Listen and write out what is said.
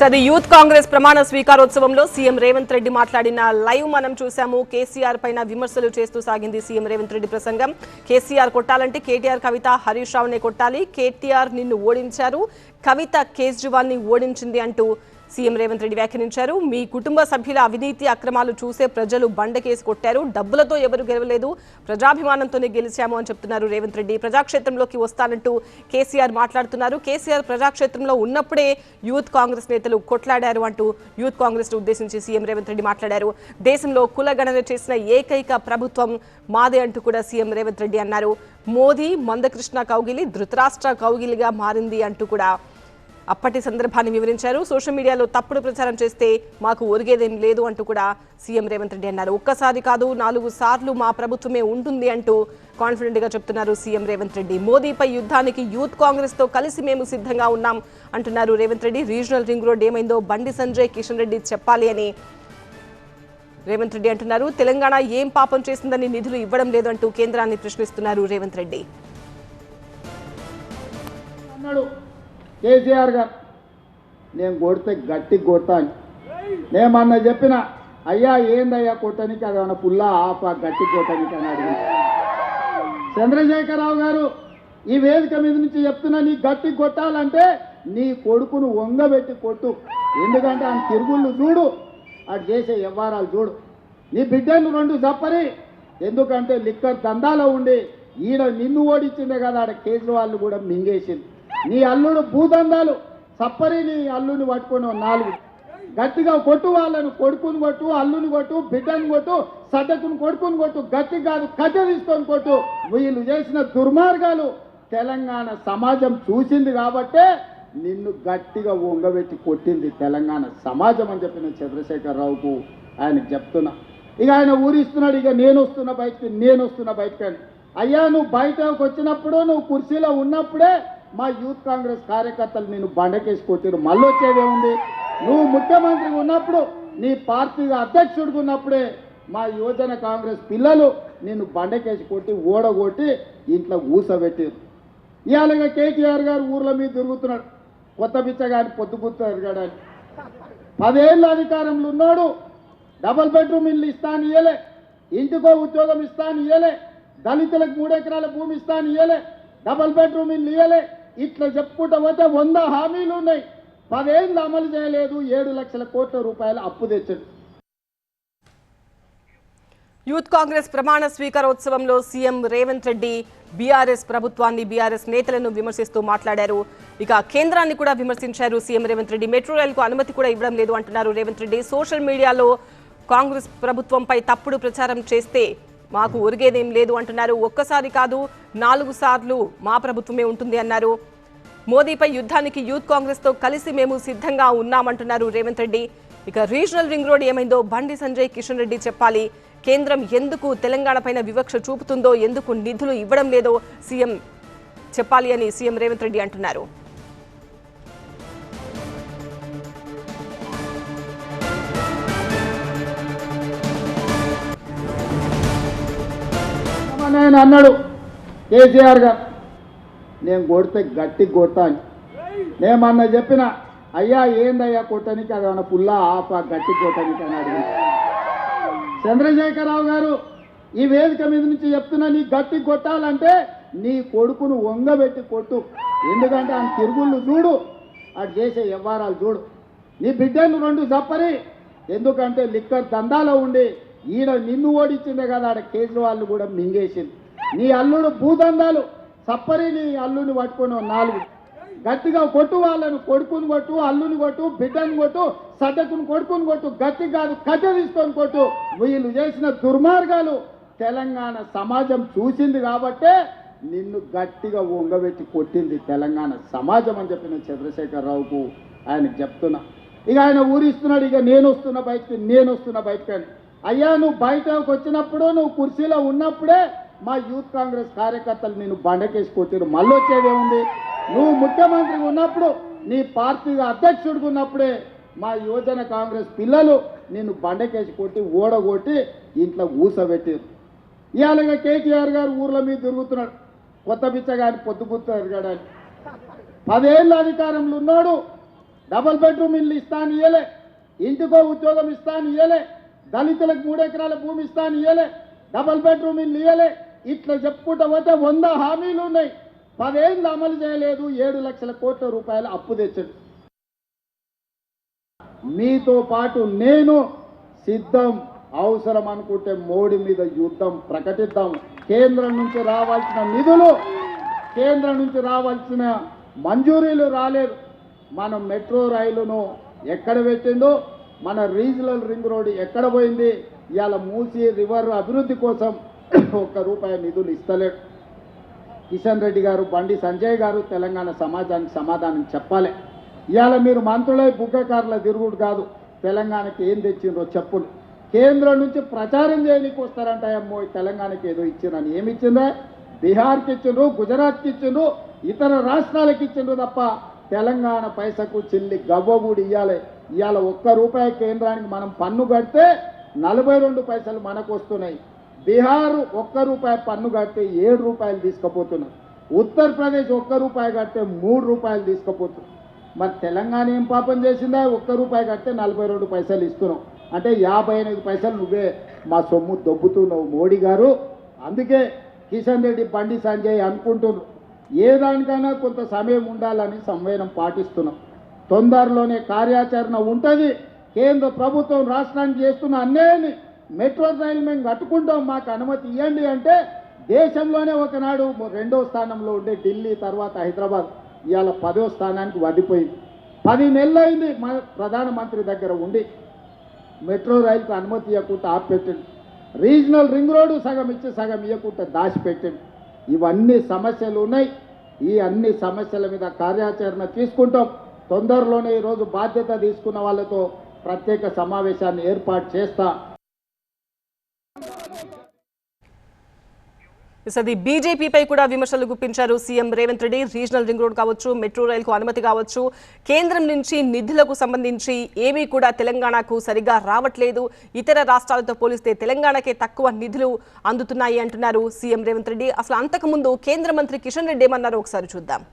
అది యూత్ కాంగ్రెస్ ప్రమాణ స్వీకారోత్సవంలో సీఎం రేవంత్ రెడ్డి మాట్లాడిన లైవ్ మనం చూసాము. కేసీఆర్ పైన విమర్శలు చేస్తూ సాగింది సీఎం రేవంత్ రెడ్డి ప్రసంగం. కేసీఆర్ కొట్టాలంటే కేటీఆర్, కవిత, హరీష్ రావునే కొట్టాలి. కేటీఆర్ నిన్ను ఓడించారు, కవిత కేజ్రీవాల్ ని ఓడించింది అంటూ సీఎం రేవంత్ రెడ్డి వ్యాఖ్యానించారు. మీ కుటుంబ సభ్యుల అవినీతి అక్రమాలు చూసే ప్రజలు బండకేసి కొట్టారు. డబ్బులతో ఎవరు గెలవలేదు, ప్రజాభిమానంతోనే గెలిచాము అని చెప్తున్నారు రేవంత్ రెడ్డి. ప్రజాక్షేత్రంలోకి వస్తానంటూ కేసీఆర్ మాట్లాడుతున్నారు. కేసీఆర్ ప్రజాక్షేత్రంలో ఉన్నప్పుడే యూత్ కాంగ్రెస్ నేతలు కొట్లాడారు అంటూ యూత్ కాంగ్రెస్ ఉద్దేశించి సీఎం రేవంత్ రెడ్డి మాట్లాడారు. దేశంలో కులగణన చేసిన ఏకైక ప్రభుత్వం మాదే అంటూ కూడా సీఎం రేవంత్ రెడ్డి అన్నారు. మోదీ మందకృష్ణ కౌగిలి ధృతరాష్ట్ర కౌగిలిగా మారింది అంటూ కూడా అప్పటి సందర్భాన్ని వివరించారు. సోషల్ మీడియాలో తప్పుడు ప్రచారం చేస్తే మాకు ఒరిగేదేం లేదు అంటూ కూడా సీఎం రేవంత్ రెడ్డి అన్నారు. ఒక్కసారి కాదు 4 సార్లు మా ప్రభుత్వమే ఉంటుంది అంటూ కాన్ఫిడెంట్ గా చెప్తున్నారు సీఎం రేవంత్ రెడ్డి. మోదీపై యుద్ధానికి యూత్ కాంగ్రెస్ తో కలిసి మేము సిద్ధంగా ఉన్నాం అంటున్నారు Revanth Reddy. Regional ring road ఏమైందో బండి సంజయ్, కిషన్ రెడ్డి చెప్పాలి అని రేవంత్ రెడ్డి అంటున్నారు. తెలంగాణ ఏం పాపం చేసిందని నిధులు ఇవ్వడం లేదంటూ కేంద్రాన్ని ప్రశ్నిస్తున్నారు రేవంత్ రెడ్డి. కేసీఆర్ గారు నేను కొడితే గట్టి కొడతాను, నేమన్నా చెప్పిన అయ్యా ఏందయ్యా కొట్టనికి అదేమన్నా పుల్లా ఆప గట్టి కొట్టనికి అని అడిగి చంద్రశేఖరరావు గారు ఈ వేదిక మీద నుంచి చెప్తున్నా, నీ గట్టి కొట్టాలంటే నీ కొడుకును వంగబెట్టి కొట్టు. ఎందుకంటే ఆయన తిరుగుళ్ళు చూడు, అటు చేసే వ్యవహారాలు చూడు. నీ బిడ్డలు 2 చప్పరి, ఎందుకంటే లిక్కర్ దందాలో ఉండి ఈడ నిన్ను ఓడించిందే కదా, ఆడ కేజ్రీవాల్ కూడా మింగేసింది. నీ అల్లుడు భూదందాలు సప్పరి, నీ అల్లుని పట్టుకొని 4 గట్టిగా కొట్టు. వాళ్ళను కొడుకుని కొట్టు, అల్లుని కొట్టు, బిడ్డను కొట్టు, సడ్డకుని కొడుకుని కొట్టు, గట్టి కాదు కట్టె తీసుకొని కొట్టు. వీళ్ళు చేసిన దుర్మార్గాలు తెలంగాణ సమాజం చూసింది కాబట్టే నిన్ను గట్టిగా వంగబెట్టి కొట్టింది తెలంగాణ సమాజం అని చెప్పిన చంద్రశేఖరరావుకు ఆయనకు చెప్తున్నా. ఇక ఆయన ఊరిస్తున్నాడు, ఇక నేను వస్తున్నా బయటకి అని. అయ్యా నువ్వు బయటకు వచ్చినప్పుడు, నువ్వు కుర్చీలో ఉన్నప్పుడే మా యూత్ కాంగ్రెస్ కార్యకర్తలు నేను బండకేసి కొట్టిరు. మళ్ళీ వచ్చేదేముంది? నువ్వు ముఖ్యమంత్రి ఉన్నప్పుడు, నీ పార్టీగా అధ్యక్షుడిగా ఉన్నప్పుడే మా యువజన కాంగ్రెస్ పిల్లలు నిన్ను బండకేసి కొట్టి ఓడగొట్టి ఇంట్లో ఊసబెట్టారు. ఇవాళగా కేటీఆర్ గారు ఊర్ల మీద తిరుగుతున్నాడు, కొత్త బిచ్చగాని పొద్దుగుతారు కదా అని. 10 ఏళ్ళ అధికారంలో ఉన్నాడు, డబుల్ బెడ్రూమ్ ఇల్లు ఇస్తాను ఇయ్యలే, ఇంటికో ఉద్యోగం ఇస్తాను ఇయ్యలే, దళితులకు 3 ఎకరాల భూమి ఇస్తాను ఇయ్యలే, డబుల్ బెడ్రూమ్ ఇల్లు ఇయ్యలే. ఇట్లా చెప్పుకుంటూ పోతే 100 హామీలు ఉన్నాయి, 10 ఏళ్ళు అమలు చేయలేదు. 7 లక్షల కోట్ల రూపాయల అప్పు తెచ్చాడు. యూత్ కాంగ్రెస్ ప్రమాణ స్వీకారోత్సవంలో సీఎం రేవంత్ రెడ్డి బీఆర్ఎస్ ప్రభుత్వాన్ని, బీఆర్ఎస్ నేతలను విమర్శిస్తూ మాట్లాడారు. ఇక కేంద్రాన్ని కూడా విమర్శించారు సీఎం రేవంత్ రెడ్డి. మెట్రో రైలుకు అనుమతి కూడా ఇవ్వడం లేదు అంటున్నారు రేవంత్ రెడ్డి. సోషల్ మీడియాలో కాంగ్రెస్ ప్రభుత్వంపై తప్పుడు ప్రచారం చేస్తే మాకు ఒరిగేదేం లేదు అంటున్నారు. ఒక్కసారి కాదు 4 సార్లు మా ప్రభుత్వమే ఉంటుంది అన్నారు. మోదీపై యుద్ధానికి యూత్ కాంగ్రెస్ తో కలిసి మేము సిద్ధంగా ఉన్నామంటున్నారు రేవంత్ రెడ్డి. ఇక రీజనల్ రింగ్ రోడ్ ఏమైందో బండి సంజయ్, కిషన్ రెడ్డి చెప్పాలి. కేంద్రం ఎందుకు తెలంగాణ పైన వివక్ష చూపుతుందో, ఎందుకు నిధులు ఇవ్వడం లేదో సీఎం చెప్పాలి అని సీఎం రేవంత్ రెడ్డి అంటున్నారు. ఆయన అన్నాడు కేసీఆర్ గారు నేను కొడితే గట్టి కొడతాను, నేమన్నా చెప్పిన అయ్యా ఏందయ్యా కొట్టనికి అదేమన్నా పుల్లా ఆప గట్టి కొట్టనికి అని అడిగి చంద్రశేఖరరావు గారు ఈ వేదిక మీద నుంచి చెప్తున్నా, నీ గట్టి కొట్టాలంటే నీ కొడుకును వంగబెట్టి కొట్టు. ఎందుకంటే ఆయన తిరుగుళ్ళు చూడు, అటు చేసే వ్యవహారాలు చూడు. నీ బిడ్డలు 2 చప్పరి, ఎందుకంటే లిక్కర్ దందాలో ఉండి ఈడ నిన్ను ఓడించిందే కదా, ఆడ కేజ్రీవాల్ కూడా మింగేసింది. నీ అల్లుడు భూదందాలు సప్పరి, నీ అల్లుని పట్టుకొని 4 గట్టిగా కొట్టు. వాళ్ళను కొడుకుని కొట్టు, అల్లుని కొట్టు, బిడ్డను కొట్టు, సడ్డకుని కొడుకుని కొట్టు, గట్టి కాదు కట్టె తీసుకొని కొట్టు. వీళ్ళు చేసిన దుర్మార్గాలు తెలంగాణ సమాజం చూసింది కాబట్టే నిన్ను గట్టిగా వంగబెట్టి కొట్టింది తెలంగాణ సమాజం అని చెప్పిన చంద్రశేఖరరావుకు ఆయనకు చెప్తున్నా. ఇక ఆయన ఊరిస్తున్నాడు, ఇక నేను వస్తున్నా బయటకి అని. అయ్యా నువ్వు బయటకు వచ్చినప్పుడు, నువ్వు కుర్చీలో ఉన్నప్పుడే మా యూత్ కాంగ్రెస్ కార్యకర్తలు నిన్ను బండకేసి కొట్టిరు. మళ్ళీ వచ్చేదేముంది? నువ్వు ముఖ్యమంత్రి ఉన్నప్పుడు, నీ పార్టీగా అధ్యక్షుడిగా ఉన్నప్పుడే మా యువజన కాంగ్రెస్ పిల్లలు నిన్ను బండకేసి కొట్టి ఓడగొట్టి ఇంట్లో ఊసబెట్టారు. ఇవాళగా కేటీఆర్ గారు ఊర్ల మీద తిరుగుతున్నాడు, కొత్త బిచ్చగాని పొద్దుగుతారు కదా అని. 10 ఏళ్ళ అధికారంలో ఉన్నాడు, డబుల్ బెడ్రూమ్ ఇల్లు ఇస్తాను ఇయ్యలే, ఇంటికో ఉద్యోగం ఇస్తాను ఇయ్యలే, దళితులకు 3 ఎకరాల భూమి ఇస్తాను ఇయ్యలే, డబుల్ బెడ్రూమ్ ఇల్లు ఇయ్యలే. ఇట్లా చెప్పుకుంటూ పోతే 100 హామీలు ఉన్నాయి. 10 ఏళ్ళు అమలు చేయలేదు. 7 లక్షల కోట్ల రూపాయలు అప్పు తెచ్చాడు. మీతో పాటు నేను సిద్ధం, అవసరం అనుకుంటే మోడీ మీద యుద్ధం ప్రకటిద్దాం. కేంద్రం నుంచి రావాల్సిన నిధులు, కేంద్రం నుంచి రావాల్సిన మంజూరీలు రాలేదు. మనం మెట్రో రైలును ఎక్కడ పెట్టిందో, మన రీజనల్ రింగ్ రోడ్ ఎక్కడ పోయింది, ఇవాళ మూసీ రివర్ అభివృద్ధి కోసం 1 రూపాయి నిధులు ఇస్తలేడు. కిషన్ రెడ్డి గారు, బండి సంజయ్ గారు తెలంగాణ సమాజానికి సమాధానం చెప్పాలి. ఇవాళ మీరు మంత్రులై బుగ్గకారుల తిరుగుడు కాదు, తెలంగాణకి ఏం తెచ్చిండ్రో చెప్పులు. కేంద్రం నుంచి ప్రచారం చేయడానికి వస్తారంట. అమ్మో తెలంగాణకి ఏదో ఇచ్చిండ్రని. ఏమి ఇచ్చిండ్రా? బీహార్కి ఇచ్చిండ్రు, గుజరాత్కి ఇచ్చిండ్రు, ఇతర రాష్ట్రాలకు ఇచ్చిండ్రు తప్ప తెలంగాణ పైసకు చిల్లి గవ్వగూడి ఇవ్వాలి. ఇవాళ 1 రూపాయి కేంద్రానికి మనం పన్ను కడితే 42 పైసలు మనకు వస్తున్నాయి. బీహార్ 1 రూపాయి పన్ను కడితే 7 రూపాయలు తీసుకుపోతున్నారు. ఉత్తరప్రదేశ్ 1 రూపాయి కడితే 3 రూపాయలు తీసుకుపోతున్నారు. మరి తెలంగాణ ఏం పాపం చేసిందా? 1 రూపాయి కడితే 42 పైసలు ఇస్తున్నావు అంటే 58 పైసలు నువ్వే మా సొమ్ము దొబ్బుతున్నావు మోడీ గారు. అందుకే కిషన్ రెడ్డి, బండి సంజయ్ అనుకుంటున్నారు ఏ దానికైనా కొంత సమయం ఉండాలని సంవేదన పాటిస్తున్నాం. తొందరలోనే కార్యాచరణ ఉంటుంది. కేంద్ర ప్రభుత్వం రాష్ట్రానికి చేస్తున్న అన్యాయాన్ని, మెట్రో రైలు మేము కట్టుకుంటాం, మాకు అనుమతి ఇవ్వండి అంటే దేశంలోనే ఒకనాడు 2వ స్థానంలో ఉండే ఢిల్లీ, తర్వాత హైదరాబాద్ ఇవాళ 10వ స్థానానికి వదిలిపోయింది. 10 నెలలు అయింది మన ప్రధానమంత్రి దగ్గర ఉండి. మెట్రో రైలుకు అనుమతి ఇవ్వకుండా ఆపిపెట్టండి. రీజనల్ రింగ్ రోడ్డు సగం ఇచ్చి సగం ఇవ్వకుండా దాచిపెట్టండి. ఇవన్నీ సమస్యలు ఉన్నాయి. ఈ అన్ని సమస్యల మీద కార్యాచరణ తీసుకుంటాం. తొందరలోనే ఈరోజు బాధ్యత తీసుకున్న వాళ్ళతో ప్రత్యేక సమావేశాన్ని ఏర్పాటు చేస్తా. అది బీజేపీపై కూడా విమర్శలు గుప్పించారు CM Revanth Reddy. Regional ring road కావచ్చు, మెట్రో రైలుకు అనుమతి కావచ్చు, కేంద్రం నుంచి నిధులకు సంబంధించి ఏమీ కూడా తెలంగాణకు సరిగా రావట్లేదు. ఇతర రాష్ట్రాలతో పోలిస్తే తెలంగాణకే తక్కువ నిధులు అందుతున్నాయి అంటున్నారు సీఎం రేవంత్ రెడ్డి. అసలు అంతకుముందు కేంద్ర మంత్రి కిషన్ రెడ్డి ఏమన్నారో ఒకసారి చూద్దాం.